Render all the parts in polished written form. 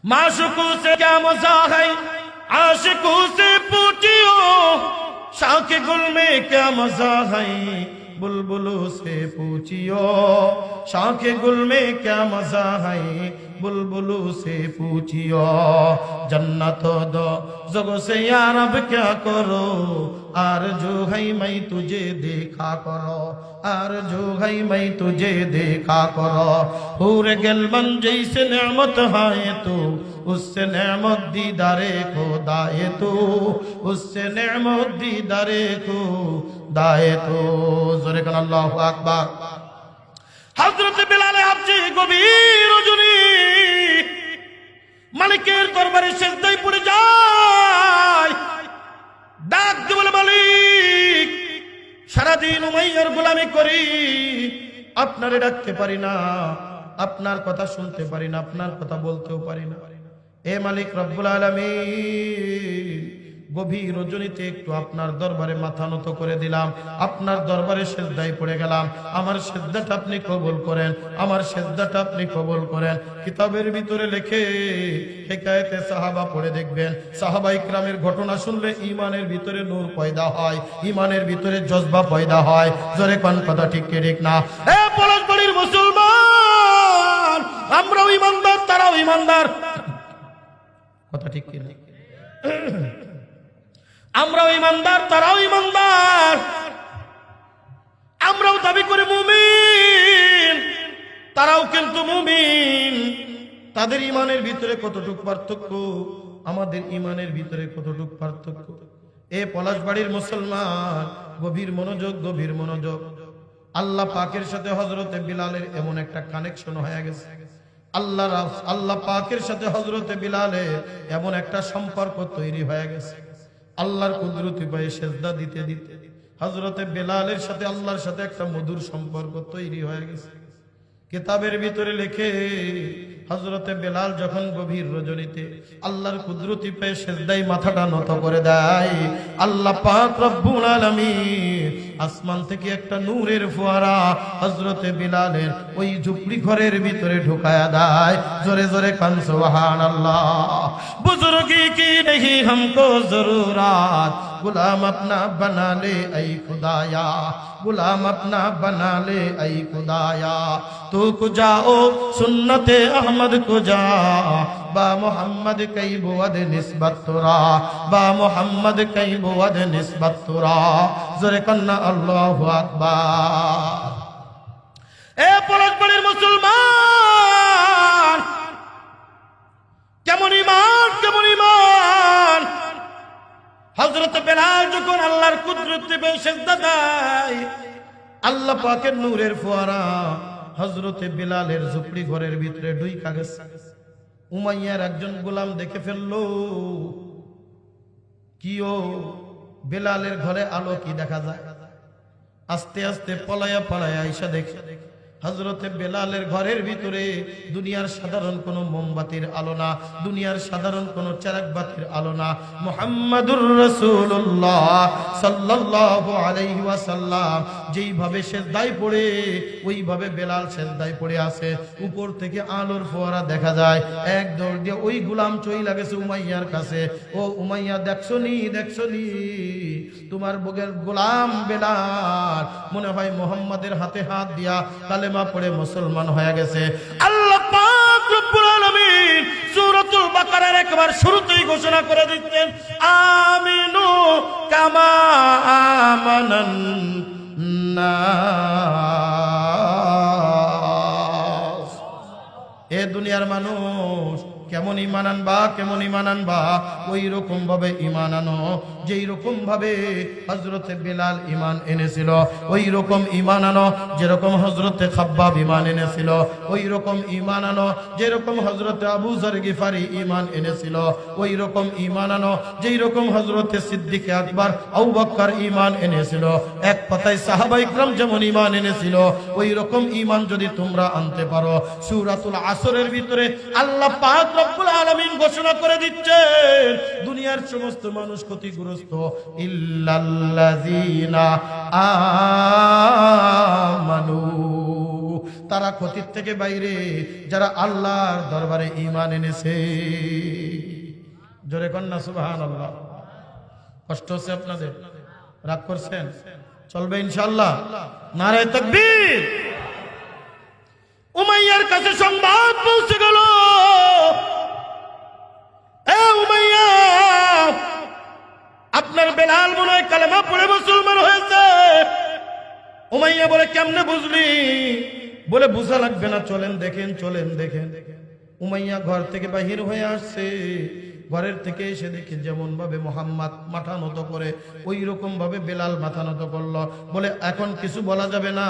माशुकों से क्या मजा है, आशिकों से पूछियो, शाके गुल में क्या मजा है, बुलबुलों से पूछियो, शाके गुल में क्या मजा है, बुलबुलों से पूछियो। जन्नत दो जगो से यार अब क्या करो, आरज़ू है मैं तुझे देखा करो, आरज़ू है मैं तुझे देखा करो। हूर गिलमन जैसे नेमत है तू, उससे नेमत दीदारे को दाए तू, उससे नेमत दीदारे को दाए तू। जोरे कन अल्लाहु আকবার। हजरत बिलाल হাবশী গভীর রজনী মালিকের দরবারে সিজদায় পড়ে যায়, ডাক দিয়ে বলে, মালিক সারাদিন উমাইয়ার গোলামি করি, আপনারে ডাকতে পারি না, আপনার কথা শুনতে পারি না, আপনার কথা বলতেও পারি না। এ মালিক রব্বুল আলামিন, গভীর রজনীতে একটু আপনার দরবারে মাথা নত করে দিলাম, আপনার দরবারে সিজদায় পড়ে গেলাম, আমার সিজদাটা আপনি কবুল করেন, আমার সিজদাটা আপনি কবুল করেন। কিতাবের ভিতরে লেখে, হিকায়েতে সাহাবা পড়ে দেখবেন, সাহাবা ইকরামের ঘটনা শুনলে ঈমানের ভিতরে নূর পয়দা হয়, ঈমানের ভিতরে জজবা পয়দা হয়। জোরে কোন কথা ঠিক কি ঠিক না? এ পলাশবাড়ির মুসলমান, আমরাও ঈমানদার, তারাও ঈমানদার, কথা ঠিক কি না? আমরাও ইমানদার, তারাও ইমানদার, আমরাও দাবি করে মুমিন, তারাও কিন্তু মুমিন। তাদের ইমানের ভিতরে কতটুকু পার্থক্য, আমাদের ইমানের ভিতরে কতটুকু পার্থক্য। এ পলাশবাড়ির মুসলমান, গভীর মনোযোগ, গভীর মনোযোগ। আল্লাহ পাকের সাথে হযরতে বিলালের এমন একটা কানেকশন হয়ে গেছে, আল্লাহ পাকের সাথে হযরতে বিলালের এমন একটা সম্পর্ক তৈরি হয়ে গেছে। আল্লাহর কুদরতি পায়ে সেজদা দিতে দিতে হযরতে বেলালের সাথে আল্লাহর সাথে একটা মধুর সম্পর্ক তৈরি হয়ে গেছে। কিতাবের ভিতরে লেখে, হযরতে বেলাল যখন গভীর রজনীতে আল্লাহর কুদরতি পায়ে সেজদায় মাথাটা নত করে দেয়, আল্লাহ পাক রব্বুল আলামিন আসমান থেকে একটা নূরের ফোয়ারা হযরতে বেলালের ওই ঝুপড়ি ঘরের ভিতরে ঢুকায়া দেয়। জোরে জোরে কান সুবহানাল্লাহ। বুজুর্গি কি नहीं हमको जरूरत, गुलाम अपना बना ले ऐ खुदाया, गुलाम अपना बना ले ऐ खुदाया, तू को जाओ सुन्नते अहमद को जा, बा मोहम्मद कई बुअद निस्बत तुरा, बा मोहम्मद कई बुअद निस्बत तुरा। जोरे कन्ना अल्लाहु আকবার। এ পলাশবাড়ির মুসলমান, কেমন ঈমান, কেমন ঈমান। হযরত বেলাল যখন আল্লাহর কুদরতে পেয়ে সিজদা দেয়, আল্লাহ পাকের নূরের ফোয়ারা হযরতে বেলালের ঝুপড়ি ঘরের ভিতরে ঢুইকা গেছে। উমাইয়ার একজন গোলাম দেখে ফেললো, কিও বেলালের ঘরে আলো কি দেখা যায়। আস্তে আস্তে পলায়া পলায়া আইসা দেখে হযরতে বেলালের ঘরের ভিতরে দুনিয়ার সাধারণ কোন মোমবাতির আলো না, দুনিয়ার সাধারণ কোন চারাকবাতির আলো না, মুহাম্মাদুর রাসূলুল্লাহ সাল্লাল্লাহু আলাইহি ওয়াসাল্লাম যেইভাবে সিজদায় পড়ে ওইভাবে বেলাল সিজদায় পড়ে আছে। উপর থেকে আলোর ফোয়ারা দেখা যায়। এক দৌড় দিয়ে ওই গোলাম চইলা গেছে উমাইয়ার কাছে। ও উমাইয়া, দেখছনি দেখছনি তোমার বুকের গোলাম বেলাল মনে হয় মুহাম্মাদের হাতে হাত দিয়া কালেমা পড়ে মুসলমান হয়ে গেছে। আল্লাহ পাক রব্বুল আলামিন সূরাতুল বাকারার একবার শুরুতেই ঘোষণা করে দিচ্ছেন, আমিনু কামা আমানান নাস। এ দুনিয়ার মানুষ কেমন ঈমান আনবা, কেমন ঈমান আনবা, ওই রকম ভাবে ঈমান আনো যেই রকম ভাবে হযরতে বেলাল ঈমান এনেছিল, ওই রকম ঈমান আনো যেরকম হযরতে খাব্বাব ঈমান এনেছিল, ওই রকম ঈমান আনো যেরকম হযরতে আবু যর গিফারি ঈমান এনেছিল, ওই রকম ঈমান আনো যেই রকম হযরতে সিদ্দিক আকবর আবু বকর ঈমান এনেছিল। এক কথায় সাহাবায়ে কিরাম যেমন ঈমান এনেছিল, ওই রকম ঈমান যদি তোমরা আনতে পারো, সূরাতুল আসরের ভিতরে আল্লাহ পাক রব্বুল আলামিন ঘোষণা করে দিচ্ছেন, দুনিয়ার সমস্ত মানুষ ক্ষতিগ্রস্ত ইল্লাল্লাযীনা আমানু তারা ক্ষতির থেকে বাইরে, যারা আল্লাহর দরবারে ঈমান এনেছে। জোরে কন্যা সুবহানাল্লাহ। কষ্ট হচ্ছে আপনাদের? রাগ করছেন? চলবে ইনশাআল্লাহ? নারায়ে তাকবীর। উমাইয়ার কাছে সংবাদ পৌঁছে গেল, এ উমাইয়া, আপনার বেলাল মনে হয় কালেমা পড়ে মুসলমান হয়েছে। উমাইয়া বলে, কেমনে বুঝলি? বলে, বুঝা লাগবে না, চলেন দেখেন, চলেন দেখেন। উমাইয়া ঘর থেকে বাহির হয়ে আসছে। ঘরের থেকে এসে দেখে যেমন ভাবে মুহাম্মদ মাথা নত করে, ওই রকম ভাবে বেলাল মাথা নত করলো। বলে, এখন কিছু বলা যাবে না,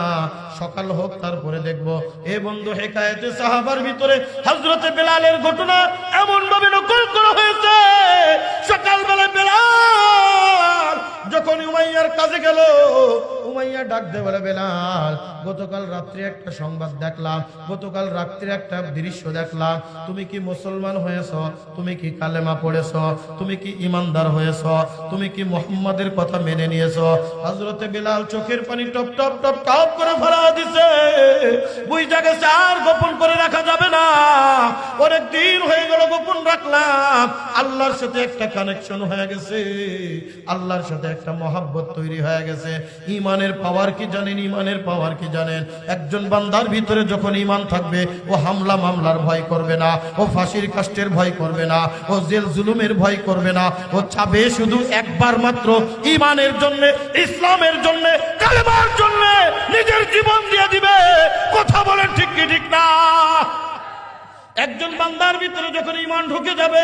সকাল হোক তারপরে দেখবো। এ বন্ধু, হেকায়েতে সাহাবার ভিতরে হযরতে বেলালের ঘটনা এমন ভাবে নকল করা হয়েছে। সকালবেলা বেলাল যখন উমাইয়ার কাছে গেল, উমাইয়া ডাক দিয়ে বলে, বেলাল, গতকাল রাত্রে একটা সংবাদ দেখলাম, গতকাল রাত্রে একটা দৃশ্য দেখলাম। তুমি কি মুসলমান হয়েছ? তুমি কি কালেমা পড়েছ? তুমি কি ইমানদার হয়েছ? তুমি কি মুহাম্মাদের কথা মেনে নিয়েছ? হযরতে বেলাল চোখের পানি টপ টপ টপ টপ করে ফেলা দিছে। বুঝা গেছে আর গোপন করে রাখা যাবে না। অনেক দিন হয়ে গেল গোপন রাখলাম। আল্লাহর সাথে একটা কানেকশন হয়ে গেছে, আল্লাহর সাথে একটা মহাব্বত তৈরি হয়ে গেছে। ইমানের পাওয়ার কি জানেন? ইমানের পাওয়ার কি জানেন? একজন বান্দার ভিতরে যখন ইমান থাকবে, ও হামলা মামলার ভয় করবে না, ও ফাঁসির কাষ্টের ভয় করবে না, ও জেল জুলুমের ভয় করবে না। ও চাবে শুধু একবার মাত্র ইমানের জন্য, ইসলামের জন্য, কালেমার জন্য নিজের জীবন দিয়ে দিবে। কথা বলেন ঠিক কি ঠিক না? একজন বান্দার ভিতরে যখন ঈমান ঢুকে যাবে,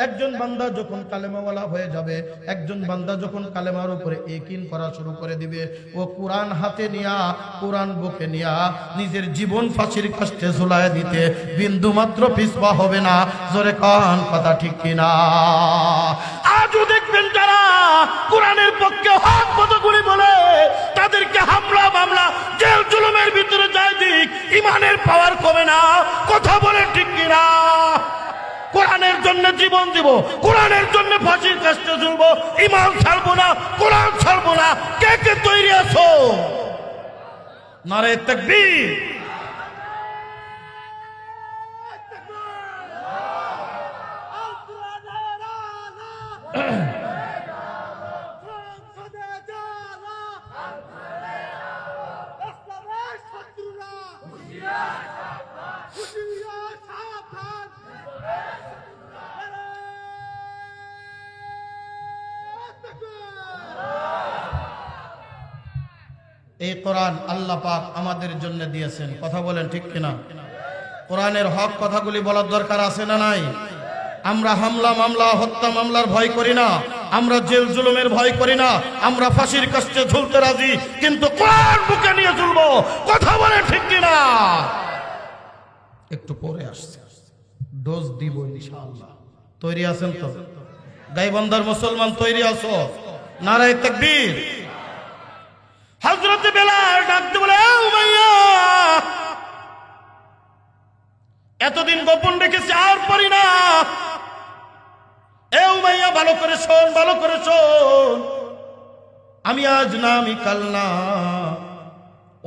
একজন বান্দা যখন কালেমাওয়ালা হয়ে যাবে, একজন বান্দা যখন কালেমার উপরে ইয়াকিন করা শুরু করে দিবে, ও কোরআন হাতে নিয়া, কোরআন বুকে নিয়া নিজের জীবন ফাঁসির কাষ্টে ঝুলায় দিতে বিন্দু মাত্র পিছপা হবে না। জোরে কান, কথা ঠিক কিনা? আজও দেখবেন যারা কোরআনের পক্ষে হক মতো করে বলে, তাদেরকে হামলা মামলা, জেল জুলুমের ভিতরে যায় দিক, ইমানের পাওয়ার কমে না। কথা বলে ঠিক কিনা? কোরআনের জন্য জীবন দিব, কোরআনের জন্য ফাঁসির কাষ্টে ঝুলবো, ইমান ছাড়বো না, কোরআন ছাড়বো না। কে কে তৈরি আছো? নারায়ে তাকবীর। এই কোরআন আল্লাহ পাক আমাদের জন্য দিয়েছেন। কথা বলেন ঠিক কিনা? কোরআনের হক কথাগুলি বলার দরকার আছে না নাই? আমরা হামলা মামলা, হত্যা মামলার ভয় করি না, আমরা জেল জুলুমের ভয় করি না, আমরা ফাঁসির কাষ্টে ঝুলতে রাজি, কিন্তু কোরআন বুকে নিয়ে ঝুলবো। কথা বলেন ঠিক কিনা? একটু পরে আসছে, ডোজ দিব ইনশাআল্লাহ। তৈরি আছেন তো? গাইবান্ধার মুসলমান তৈরি আছো? নারায়ে তাকবীর। হযরতে বেলাল ডাকতে বলে, উমাইয়া, এতদিন গোপন রেখেছি আর পারি না। এ উমাইয়া, ভালো করে শোন, ভালো করে শোন। আমি আজ না, আমি কাল না,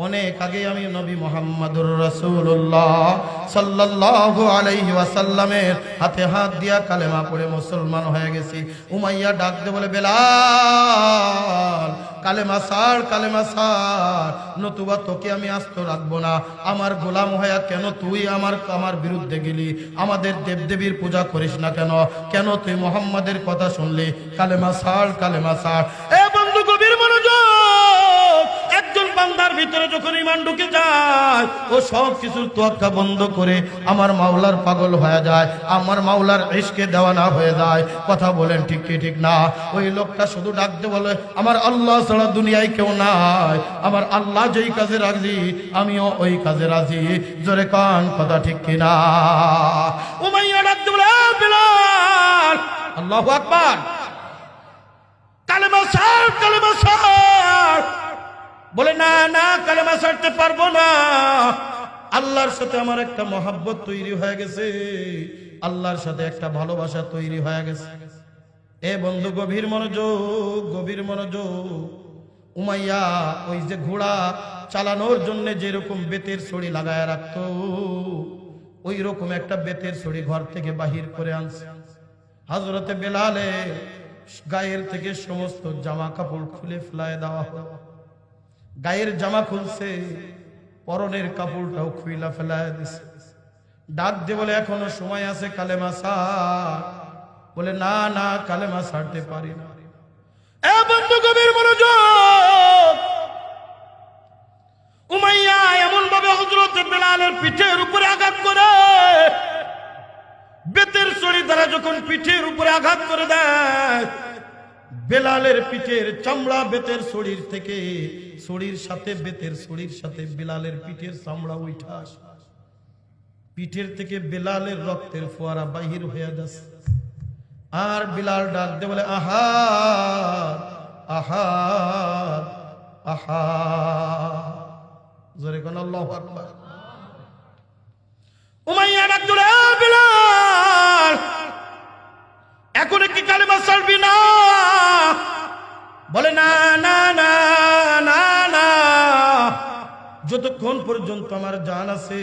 অনেক আগে আমি নবী মুহাম্মদুর রাসূলুল্লাহ সাল্লাল্লাহু আলাইহি ওয়াসাল্লামের হাতে হাত দিয়া কালেমা পড়ে মুসলমান হয়ে গেছি। উমাইয়া ডাকতে বলে, বেলাল, কালেমা ছাড়, কালেমা ছাড়, নতুবা তোকে আমি আস্ত রাখবো না। আমার গোলাম হয়ে কেন তুই আমার বিরুদ্ধে গেলি? আমাদের দেবদেবীর পূজা করিস না কেন? কেন তুই মুহাম্মাদের কথা শুনলি? কালেমা ছাড়, কালেমা ছাড়। এ বন্ধু, গভীর মনোযোগ। একজন বান্দার ভিতরে যখন ঈমান ঢুকে যায়, ও সব কিছুর তোয়াক্কা বন্ধ করে আমার মাওলার পাগল হয়ে যায়, আমার মাওলার ইশকে দেওয়ানা হয়ে যায়। কথা বলেন ঠিক কি ঠিক না? ওই লোকটা শুধু ডাকতে বলে, আমার আল্লাহ ছাড়া দুনিয়ায় কেউ নাই, আমার আল্লাহ যেই কাজে রাজি, আমিও ওই কাজে রাজি। জোরে কান, কথা ঠিক কিনা? উমাইয়া ডাকতে বলে, বেলাল, আল্লাহু আকবার, কালেমা ছাড়, কালেমা ছাড়। বলে, না না, কালেমা ছাড়তে পারবো না। আল্লাহর সাথে আমার একটা মহাব্বত তৈরি হয়ে গেছে, আল্লাহর সাথে একটা ভালোবাসা তৈরি হয়ে গেছে। এ বন্ধু, গভীর মনোযোগ, গভীর মনোযোগ। উমাইয়া ওই যে ঘোড়া চালানোর জন্য যেরকম বেতের ছড়ি লাগায় রাখতো, ওই রকম একটা বেতের ছড়ি ঘর থেকে বাহির করে আনছে। হযরতে বেলালে গায়ের থেকে সমস্ত জামা কাপড় খুলে ফেলায় দেওয়া হলো। গায়ের জামা খুলছে, পরনের কাপড়টাও খুইলা ফেলায় দিছে। ডাক দিয়ে বলে এখনো সময় আছে, কালেমা ছাড়। বলে না না, কালেমা ছাড়তে পারি না। এ বন্ধু গভীর মনোযোগ, উমাইয়া এমন ভাবে হযরত বেলালের পিঠের উপরে আঘাত করে, বেতের ছড়ি দ্বারা যখন পিঠের উপরে আঘাত করে দেয়, বেলালের পিঠের চামড়া বেতের ছড়ির থেকে, ছড়ির সাথে বেতের ছড়ির সাথে বেলালের পিঠের চামড়া উঠা আসে। পিঠের থেকে বেলালের রক্তের ফোয়ারা বাহির হয়ে যাচ্ছে। আর বিলাল ডাক দিয়ে বলে আহাদ আহাদ আহাদ, জোরে কোন আল্লাহু আকবার। উমাইয়া ডাক দিল, বিলাল এখন কি কালেমা ছাড়বি না? বলে না না না না না, যতক্ষণ পর্যন্ত আমার জান আছে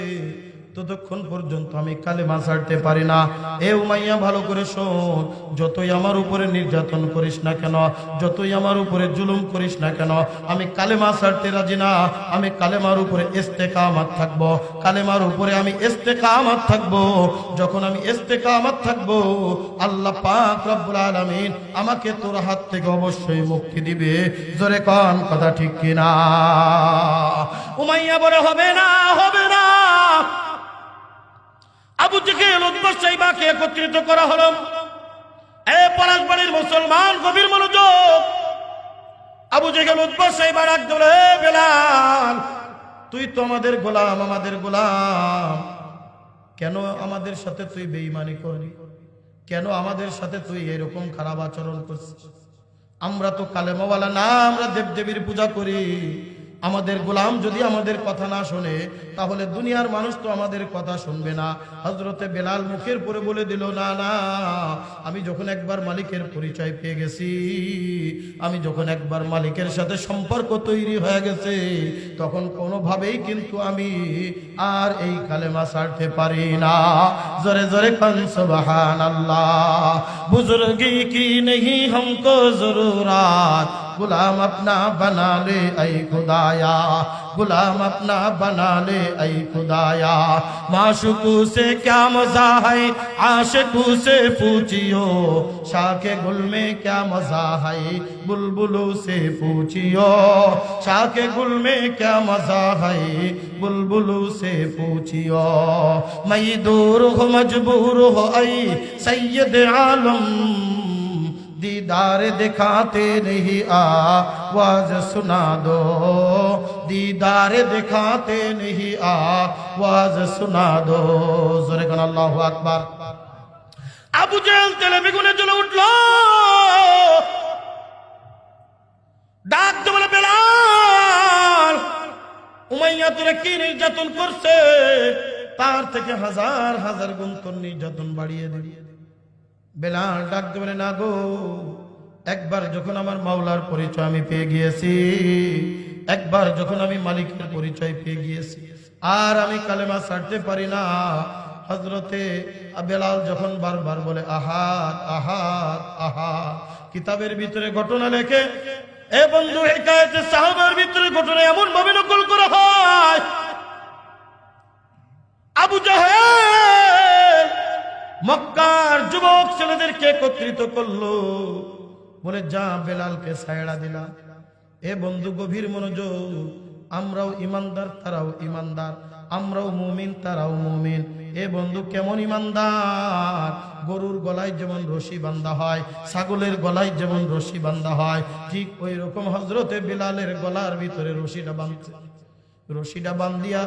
ততক্ষণ পর্যন্ত আমি কালেমা ছাড়তে পারি না। এ উমাইয়া ভালো করে শোন, যতই আমার উপরে নির্যাতন করিস না কেন, যতই আমার উপরে জুলুম করিস না কেন, আমি কালেমা ছাড়তে রাজি না। আমি কালেমার উপরে ইস্তেকামাত থাকবো, কালেমার উপরে আমি ইস্তেকামাত থাকবো। যখন আমি ইস্তেকামাত থাকবো, আল্লাহ পাক রব্বুল আলামিন আমাকে তোর হাত থেকে অবশ্যই মুক্তি দিবে। জোরে কোন কথা ঠিক কিনা? উমাইয়া বলে হবে না, হবে না। আবু জেহেল, উতবা, শাইবাকে একত্রিত করা হলো। এ পলাশবাড়ির মুসলমান গভীর মনোযোগ, আবু জেহেল, উতবা, শাইবা ডাক দিল, এ বেলাল তুই তো আমাদের গোলাম, আমাদের গোলাম, কেন আমাদের সাথে তুই বেঈমানি করলি? কেন আমাদের সাথে তুই এরকম খারাপ আচরণ করছিস? আমরা তো কালেমাওয়ালা না, আমরা দেবদেবীর পূজা করি। আমাদের গোলাম যদি আমাদের কথা না শোনে, তাহলে দুনিয়ার মানুষ তো আমাদের কথা শুনবে না। হযরতে বেলাল মুখের পরে বলে দিল, না না, আমি যখন একবার মালিকের পরিচয় পেয়ে গেছি, আমি যখন একবার মালিকের সাথে সম্পর্ক তৈরি হয়ে গেছে, তখন কোনোভাবেই কিন্তু আমি আর এই কালেমা ছাড়তে পারি না। জোরে জোরে কান সুবহানাল্লাহ। বুজুর্গি কি नहीं हमको जरूरत, गुलाम अपना बना ले ऐ खुदाया, गुलाम अपना बना ले ऐ खुदाया। माशुकू से क्या मजा है, आशिकू से पूछियो, शाके गुल में क्या मजा है, बुलबुलों से पूछियो, शाके गुल में क्या मजा है, बुलबुलों से पूछियो। मैं दूर हो मजबूर हो ऐ सैयद आलम, दीदार दिखाते नहीं आवाज सुना दो, दीदार दिखाते नहीं आवाज सुना दो। जोरे कन अल्लाहु আকবার। আবু জেহেল তেলে বেগুনে জ্বলে উঠল, ডাক দিয়ে বলে, বেলাল উমাইয়া তোরে কি নির্যাতন করছে, তার থেকে হাজার হাজার গুণ তোর নির্যাতন বাড়িয়ে দিবি। বেলাল ডাক দিয়ে বলে, না গো, একবার যখন আমার মাওলার পরিচয় আমি পেয়ে গিয়েছি, একবার যখন আমি মালিকের পরিচয় পেয়ে গিয়েছি, আর আমি কালেমা ছাড়তে পারি না। হযরতে বেলাল যখন বারবার বলে আহাদ আহাদ আহাদ, কিতাবের ভিতরে ঘটনা লেখে, এ বন্ধু হিকায়াতে সাহাবার ভিতরে ঘটনা এমন ভাবে নকল করা হয়, আবু জাহেল মক্কার যুবক ছেলেদেরকে একত্রিত করলো, বলে যা বেলালকে ছায়ড়া দিলা। এ বন্ধু গভীর মনোযোগ, আমরাও ইমানদার, তারাও ইমানদার, আমরাও মুমিন, তারাও মুমিন। এ বন্ধু কেমন ইমানদার? গরুর গলায় যেমন রশি বান্ধা হয়, ছাগলের গলায় যেমন রশি বান্ধা হয়, ঠিক ওই রকম হযরতে বেলালের গলার ভিতরে রশিটা বাঁধছে। রশিটা বান্ধিয়া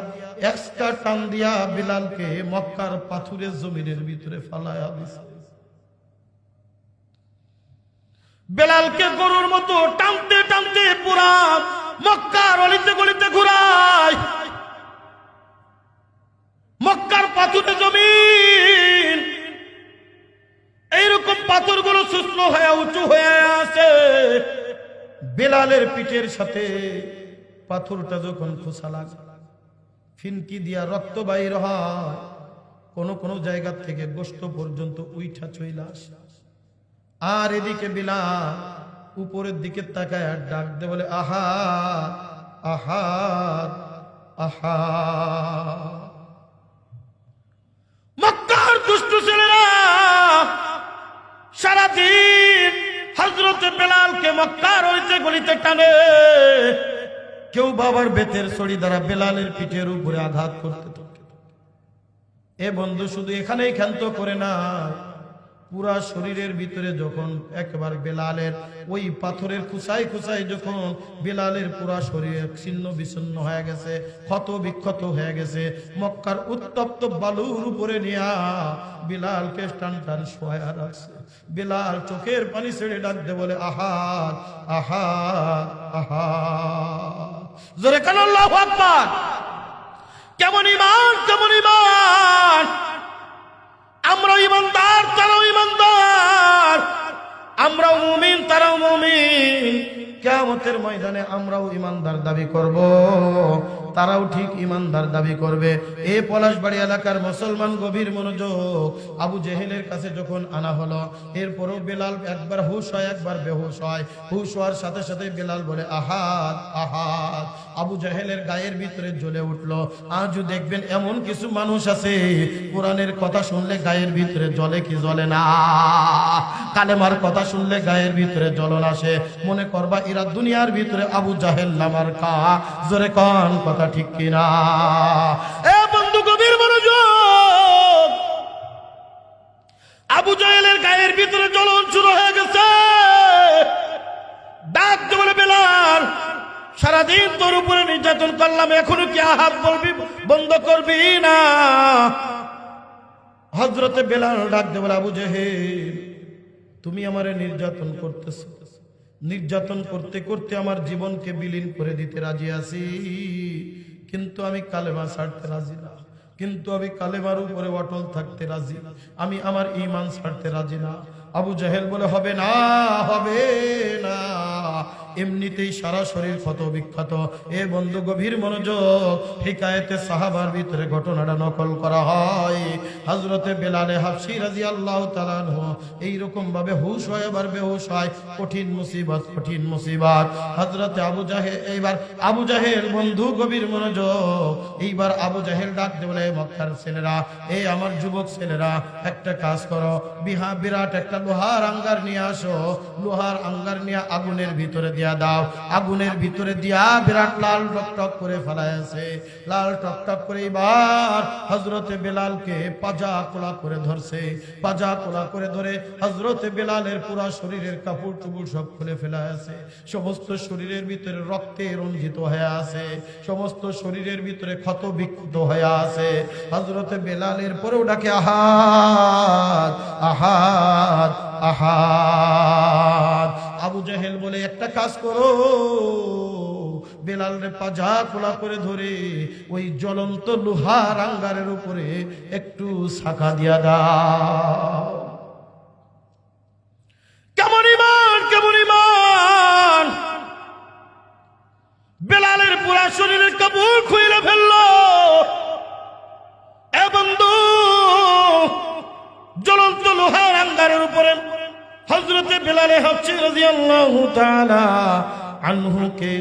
একটা টান দিয়া বেলালকে মক্কার পাথুরের জমিনের ভিতরে ফালায়া দিছে। বেলালকে গরুর মতো টানতে টানতে পুরা মক্কার অলিতে গলিতে ঘুরায়। মক্কার পাথুরে জমিন, এইরকম পাথরগুলো শুষ্ক হয়ে উঁচু হয়ে আছে। বেলালের পিঠের সাথে পাথরটা যখন খোসা লাগে, ফিনকি দিয়া রক্ত বাইর হয়, কোন কোন জায়গা থেকে গোশত পর্যন্ত উইঠা চইলা আসে। আর এদিকে বিলাল উপরের দিকে তাকায় আর ডাক দে বলে, আহা আহা আহা। মক্কার দুষ্ট ছেলেরা সারাদিন হযরত বেলালকে মক্কার হইতে গলিতে টানে। কেউ বাবার বেতের ছড়ি দ্বারা বেলালের পিঠের উপরে আঘাত করতে থাকে। এ বন্ধু শুধু এখানেই ক্ষান্ত করে না, পুরা শরীরের ভিতরে যখন একবার বেলালের ওই পাথরের খুসাই খুসাই যখন বেলালের পুরা শরীর ছিন্ন বিচ্ছিন্ন হয়ে গেছে, ক্ষত বিক্ষত হয়ে গেছে, মক্কার উত্তপ্ত বালুর উপরে নিয়া বেলালকে টান টান শোয়া রাখছে। বেলাল চোখের পানি ছেড়ে ডাকতে বলে, আহা আহা আহা। জোরে কান আল্লাহু আকবার। কেমন ঈমান, কেমন ঈমান! আমরা ঈমানদার, তারাও ঈমানদার, আমরাও মুমিন, তারাও মুমিন। কিয়ামতের ময়দানে আমরাও ঈমানদার দাবি করব, তারাও ঠিক ঈমানদার দাবি করবে। এই পলাশবাড়ি এলাকার মুসলমান গভীর মনোযোগ। আবু জেহেলের কাছে যখন আনা হলো, এরপরও বেলাল একবার হুশ হয়, একবার বেহুশ হয়। হুশ হওয়ার সাথে সাথে বেলাল বলে, আহাদ আহাদ। আবু জেহেলের গায়ের ভিতরে জ্বলে উঠলো। আজও দেখবেন এমন কিছু মানুষ আছে, কোরআনের কথা শুনলে গায়ের ভিতরে জ্বলে কি জ্বলে না, কালেমার কথা শুনলে গায়ের ভিতরে জ্বলন আসে। মনে করবা এরা দুনিয়ার ভিতরে আবু জাহেল নামার কা। জোরে কোন কথা ঠিক কিনা? এ বন্ধু গভীর মনোযোগ। আবু জাহেলের গায়ের ভিতরে জ্বলন শুরু হয়ে গেছে। ডাক দিয়ে বলে, বেলাল সারাদিন তোর উপরে নির্যাতন করলাম, এখনো কি আহাত বলবি বন্ধ করবি না? হযরতে বেলাল ডাক দিয়ে বলে, আবু জেহেল তুমি আমারে নির্যাতন করতেছো, নির্যাতন করতে করতে আমার জীবনকে বিলীন করে দিতে রাজি আছি, কিন্তু আমি কালেমা ছাড়তে রাজি না, কিন্তু আমি কালেমার উপরে অটল থাকতে রাজি না, আমি আমার ঈমান ছাড়তে রাজি না। আবু জাহেল বলে, হবে না, হবে না। এমনিতেই সারা শরীর ক্ষত বিক্ষত। এ বন্ধু গভীর মনোযোগ। হিকায়েতে সাহাবার ভিতরে ঘটনাটা নকল করা হয়। হযরতে বেলালে হাবশী রাদিয়াল্লাহু তাআলা আনহু এইরকম ভাবে হুশ হয়, আবার বেহুশ হয়। কঠিন মুসিবত, কঠিন মুসিবত। হযরতে আবু জাহেল, এইবার আবু জাহেল বন্ধু গভীর মনোযোগ। এইবার আবু জাহেল ডাক দিয়ে বলে, মক্কার ছেলেরা, এই আমার যুবক ছেলেরা, একটা কাজ করো, বিরাট একটা লোহার আঙ্গার নিয়ে আসো, লোহার আঙ্গার নিয়ে আগুনের ভিতরে দিয়া দাও। আগুনের ভিতরে দিয়া বিরাট লাল টকটক করে ফেলাইছে। লাল টকটক করে এবার হযরতে বেলালকে পাজা কোলা করে ধরছে। পাজা কোলা করে ধরে হযরতে বেলালের পুরা শরীরের কাপড় চোপড় সব খুলে ফেলাইছে। সমস্ত শরীরের ভিতরে রক্তে রঞ্জিত হয়ে আছে, সমস্ত শরীরের ভিতরে ক্ষত বিক্ষত হয়ে আছে। হযরতে বেলালের পরেও ডাকে, আহাদ আহাদ আহাদ। আবু জাহেল বলে, একটা কাজ করো, বেলাল রে পাজা খোলা করে ধরে ওই জ্বলন্ত লোহার আঙ্গারের উপরে একটু ছাকা দিয়া দাও। কেমন ঈমান, কেমন ঈমান! বেলালের পুরা শরীরের কাপড় খুলে ফেললো। এ বন্ধু, জ্বলন্ত লোহার আঙ্গারের উপরে হযরতে বেলালে হাবশী রাদিয়াল্লাহু তাআলা আনহুকে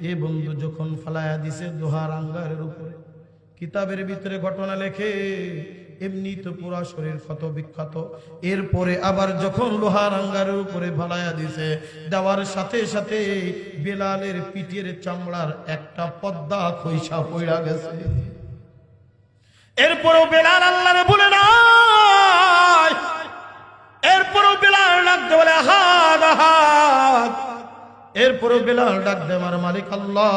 এ বন্ধু যখন ফালায়া দিছে লোহার আঙ্গারের উপরে, কিতাবের ভিতরে ঘটনা লেখে, এমনি তো পুরা শরীর ক্ষত বিক্ষত। এরপরে আবার যখন লোহার আঙ্গারের উপরে ফালায়া দিছে, দেওয়ার সাথে সাথে বেলালের পিঠের চামড়ার একটা পর্দা খইসা পড়া গেছে। এরপরও বেলাল আল্লাহরে ভুলে নাই। এরপরও বেলাল ডাকতে বলে, আহাদ আহাদ। এরপরও বেলাল ডাকতে, আমার মালিক আল্লাহ,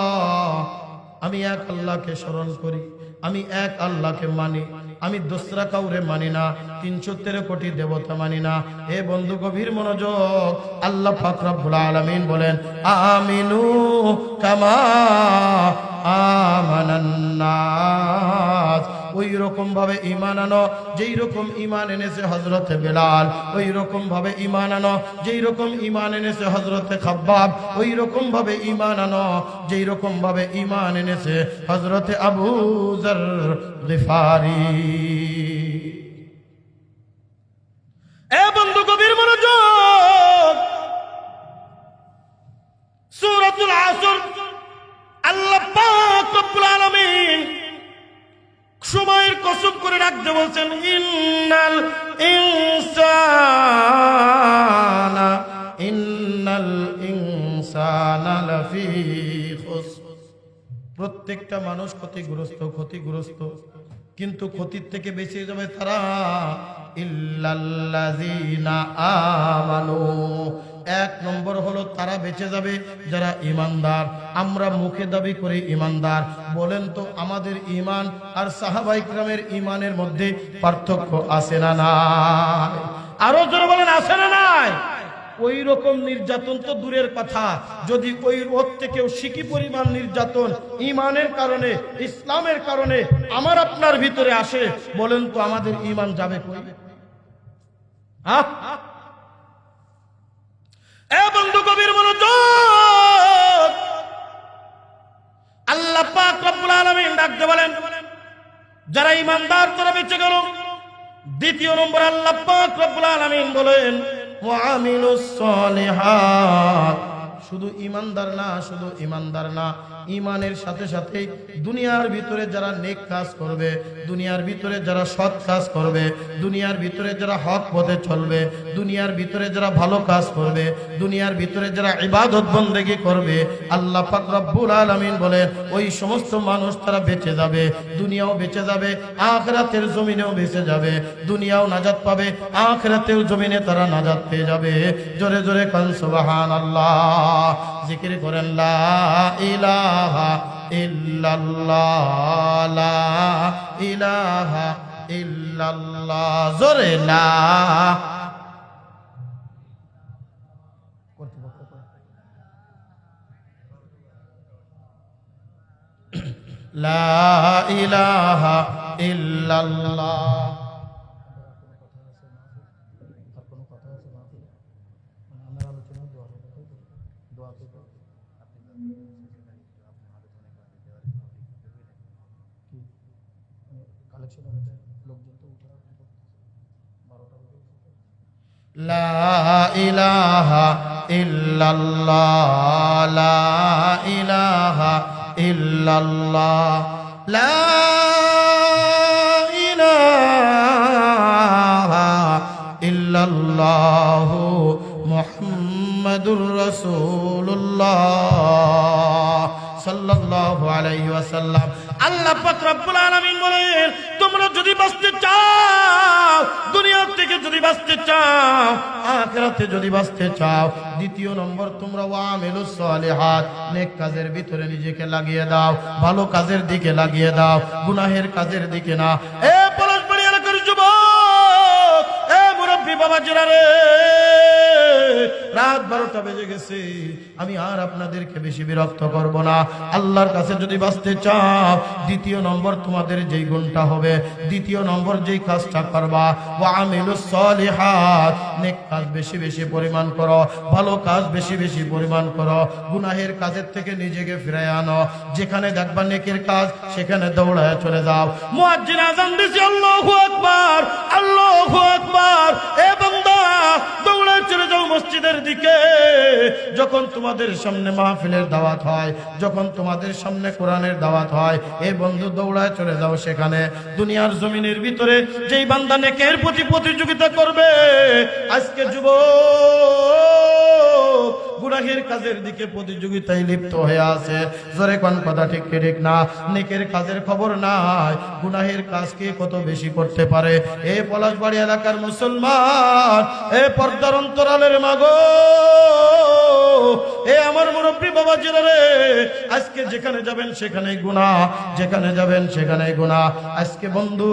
আমি এক আল্লাহকে স্মরণ করি, আমি এক আল্লাহকে মানি, আমি দোসরা কাউরে মানি না, ৩১৩ কোটি দেবতা মানি না। এ বন্ধু গভীর মনোযোগ। আল্লাহ পাক রব্বুল আলামিন বলেন, আমিনু কামা আমানান নাস, ওই রকম ভাবে ঈমান আনো যেই রকম ঈমান এনেছে হযরতে বেলাল, ওই রকম ভাবে ঈমান আনো যেই রকম ঈমান এনেছে হযরতে খাব্বাব, ওই রকম ভাবে ঈমান আনো যেই রকম ভাবে ঈমান এনেছে হযরতে আবু যর গিফারি। এ বন্ধু গভীর মনোযোগ, সূরাতুল আসর আল্লাহ পাক রব্বুল আলামিন সময়ের কসম করে রাখতে বলছেন, ইন্নাল ইনসানা লাফি খুসর। প্রত্যেকটা মানুষ ক্ষতিগ্রস্ত, কিন্তু ক্ষতির থেকে বেঁচে যাবে তারা, ইল্লাল্লাযীনা আমানু। এক নম্বর হলো তারা বেঁচে যাবে যারা ঈমানদার। আমরা মুখে দাবি করি ঈমানদার, বলেন তো আমাদের ঈমান আর সাহাবায়ে কেরামের ঈমানের মধ্যে পার্থক্য আছে না নাই? আরো জোরে বলেন, আছে না নাই? ওই রকম নির্যাতন তো দূরের কথা, যদি ওই ওর থেকেও শিকি পরিমাণ নির্যাতন ঈমানের কারণে, ইসলামের কারণে আমার আপনার ভিতরে আসে, বলেন তো আমাদের ঈমান যাবে কই? এ বন্ধু গভীর মনোযোগ, আল্লাহ পাক রব্বুল আলামিন ডাকতে বলেন যারা ঈমানদার তারা বেঁচে গেল। দ্বিতীয় নম্বর আল্লাহ পাক রব্বুল আলামিন বলেন ওয়ামিলুস সলিহাত। শুধু ঈমানদার না, ঈমানের সাথে সাথে দুনিয়ার ভিতরে যারা নেক কাজ করবে, দুনিয়ার ভিতরে যারা সৎ কাজ করবে, দুনিয়ার ভিতরে যারা হক পথে চলবে, দুনিয়ার ভিতরে যারা ভালো কাজ করবে, দুনিয়ার ভিতরে যারা ইবাদত বন্দেগী করবে, আল্লাহ পাক রব্বুল আলামিন বলেন ওই সমস্ত মানুষ তারা বেঁচে যাবে, দুনিয়াও বেঁচে যাবে, আখিরাতের জমিনেও বেঁচে যাবে। দুনিয়াও নাজাত পাবে, আখিরাতের জমিনে তারা নাজাত পেয়ে যাবে। জোরে জোরে কান সুবহানাল্লাহ, জিকির করেন লা ইলাহা ইল্লাল্লাহ, লা ইলাহা ইল্লাল্লাহ, জোরে লা। লা ইলাহা ইল্লাল্লাহ। লা ইলাহা ইল্লাল্লাহ, লা ইলাহা ইল্লাল্লাহ, লা ইলাহা ইল্লাল্লাহ, মুহাম্মাদুর রাসূলুল্লাহ সাল্লাল্লাহু আলাইহি ওয়াসাল্লাম। আল্লাহ পাক রব্বুল আলামিন বলেন তোমরা যদি বাঁচতে চাও, দুনিয়া থেকে যদি বাঁচতে চাও, আখিরাতে যদি বাঁচতে চাও, দ্বিতীয় নম্বর তোমরা ওয়ামিলুস সলিহাত, নেক কাজের ভিতরে নিজেকে লাগিয়ে দাও, ভালো কাজের দিকে লাগিয়ে দাও, গুনাহের কাজের দিকে না। এ পলাশবাড়ি এলাকার যুবক, এ মুরব্বি বাবাজিরা রে, রাত 12টা বেজে গেছে, আমি আর আপনাদেরকে বেশি বিরক্ত করব না। আল্লাহর কাছে যদি বাঁচতে চাও, দ্বিতীয় নম্বর তোমাদের যেই গুণটা হবে, দ্বিতীয় নম্বর যেই কাজটা করবা, ওয়ামিলুস সলিহাত, নেক কাজ বেশি বেশি পরিমাণ করো, ভালো কাজ বেশি বেশি পরিমাণ করো, গুনাহের কাজের থেকে নিজেকে ফিরে আনো। যেখানে দেখবা নেকের কাজ সেখানে দৌড়ায় চলে যাও। মুয়াজ্জিন আযান দিছে, আল্লাহু আকবার, আল্লাহু আকবার। এ বান্দা দৌড়ায় চলে যাও মসজিদের দিকে। যখন তোমাদের সামনে মাহফিলের দাওয়াত হয়, যখন তোমাদের সামনে কোরআনের দাওয়াত হয়, এই বন্ধু দৌড়ায় চলে যাও সেখানে। দুনিয়ার জমিনের ভিতরে যেই বান্দা নেকের প্রতি প্রতিযোগিতা করবে, আজকে যুবক গুনাহের কাজের দিকে প্রতিযোগিতায় লিপ্ত হয়ে আছে। জোরে কোন কথা ঠিক ঠিক না? নেকের কাজের খবর নাই, গুনাহের কাজ কে কত বেশি করতে পারে। এ পলাশবাড়ি এলাকার মুসলমান, এ পর্দার অন্তরালের মাগো, এ আমার মুরব্বী বাবাজিরা রে, আজকে যেখানে যাবেন সেখানেই গুনাহ, যেখানে যাবেন সেখানেই গুনাহ। আজকে বন্ধু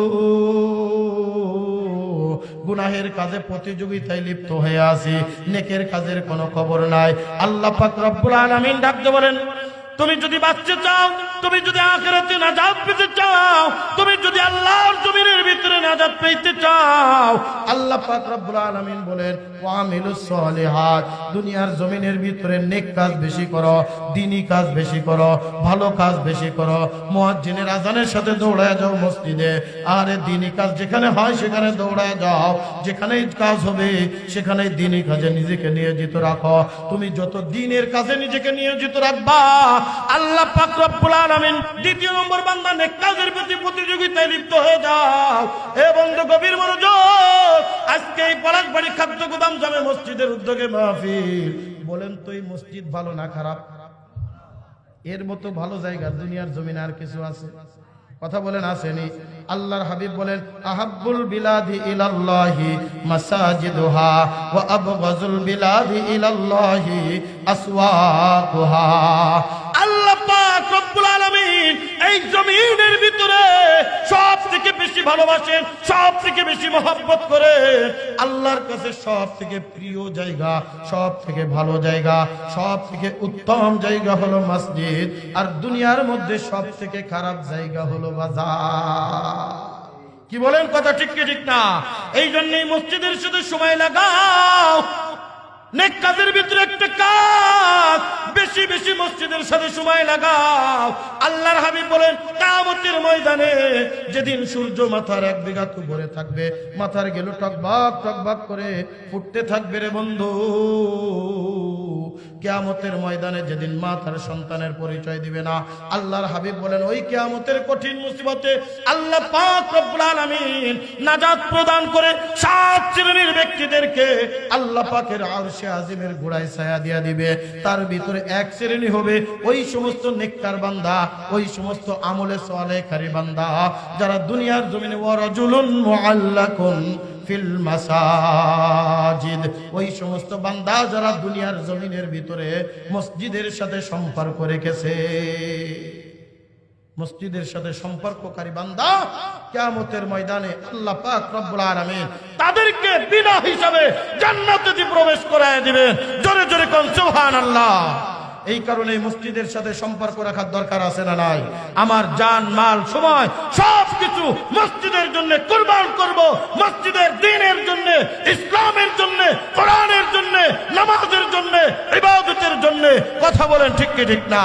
গুনাহের কাজে প্রতিযোগিতায় লিপ্ত হয়ে আছি, নেকের কাজের কোনো খবর নাই। আল্লাহ পাক রব্বুল আলামিন ডাকতে বলেন তুমি যদি বাঁচতে চাও, তুমি যদি আখিরাতে নাজাত পেতে চাও, তুমি যদি আল্লাহর জমিনের ভিতরে নাজাত পেতে চাও, আল্লাহ পাক রব্বুল আলামিন বলেন ওয়ামিলুস সলিহাত, দুনিয়ার জমিনের ভিতরে নেক কাজ বেশি করো, দ্বীনি কাজ বেশি করো, ভালো কাজ বেশি করো। মুয়াজ্জিনের আজানের সাথে দৌড়ায় যাও মসজিদে, আরে দ্বীনি কাজ যেখানে হয় সেখানে দৌড়ায় যাও, যেখানেই কাজ হবে সেখানেই দ্বীনি কাজে নিজেকে নিয়োজিত রাখো। তুমি যত দ্বীনের কাজে নিজেকে নিয়োজিত রাখবা, আল্লাহ পাক রব্বুল আলামিন দ্বিতীয় নম্বর বান্দা নেক কাজের প্রতি প্রতিযোগিতায় লিপ্ত হয়ে যাও। এ বন্ধু গভীর মনোযোগ, আজকে এই পলাশবাড়ি খাদ্য গুদাম জামে মসজিদের উদ্যোগে মাহফিল। বলেন তো এই মসজিদ ভালো না খারাপ? এর মতো ভালো জায়গা দুনিয়ার জমিনে আর কিছু আছে? কথা বলেন আসেনি? আল্লাহর হাবিব বলেন আহাব্বুল বিলাদি ইলাল্লাহি মাসাজিদুহা ওয়া আবগাযুল বিলাদি ইলাল্লাহি আসওয়াকুহা। আল্লাহ পাক রব্বুল আলামিন এই জমিনের ভিতরে সবথেকে বেশি ভালোবাসেন, সবথেকে বেশি মহব্বত করেন। আল্লাহর কাছে সবথেকে প্রিয় জায়গা, সবথেকে ভালো জায়গা, সবথেকে উত্তম জায়গা হলো মসজিদ, আর দুনিয়ার মধ্যে সবথেকে খারাপ জায়গা হলো বাজার। কি বলেন? কথা ঠিক কি ঠিক না? এই জন্যই মসজিদের সাথে সময় লাগাও। নেক কাজের ভিতরে একটা কাজ, বেশি বেশি মসজিদের সাথে সময় লাগাও। আল্লাহর হাবিব বলেন কিয়ামতের ময়দানে যেদিন সূর্য মাথার 1 বিঘাত উপরে থাকবে, মাথার গেল টকবক টকবক করে ফুটতে থাকবে রে বন্ধু। কিয়ামতের ময়দানে যেদিন মা তার সন্তানের পরিচয় দিবে না, আল্লাহর হাবিব বলেন ওই কিয়ামতের কঠিন মুসিবতে আল্লাহ পাক রব্বুল আলামিন নাজাত প্রদান করে 7 শ্রেণীর ব্যক্তিদেরকে আল্লাহ পাকের আরশে আজিমের গোড়ায় ছায়া দিয়া দিবে। তার ভিতরে 1 শ্রেণী হবে ওই সমস্ত নেককার বান্দা, ওই সমস্ত আমলে সালেহকারী বান্দা যারা দুনিয়ার জমিনে ওয়ারাজুলুন মুআল্লাকুন ফিল মাসাজিদ, ওই সমস্ত বান্দা যারা দুনিয়ার জমিনের ভিতরে মসজিদের সাথে সম্পর্ক রেখেছে। মসজিদের সাথে সম্পর্ককারী বান্দা কিয়ামতের ময়দানে আল্লাহ পাক রব্বুল আলামিন তাদেরকে বিনা হিসাবে জান্নাতে প্রবেশ করায় দিবেন। জোরে জোরে কোন সুবহানাল্লাহ। এই কারণে মসজিদের সাথে সম্পর্ক রাখার দরকার আছে না নাই? আমার জান মাল সময় সবকিছু মসজিদের জন্য কুরবান করব, মসজিদের দ্বীনের জন্য, ইসলামের জন্য, কোরআনের জন্য, নামাজের জন্য, ইবাদতের জন্য। কথা বলেন ঠিক কি ঠিক না?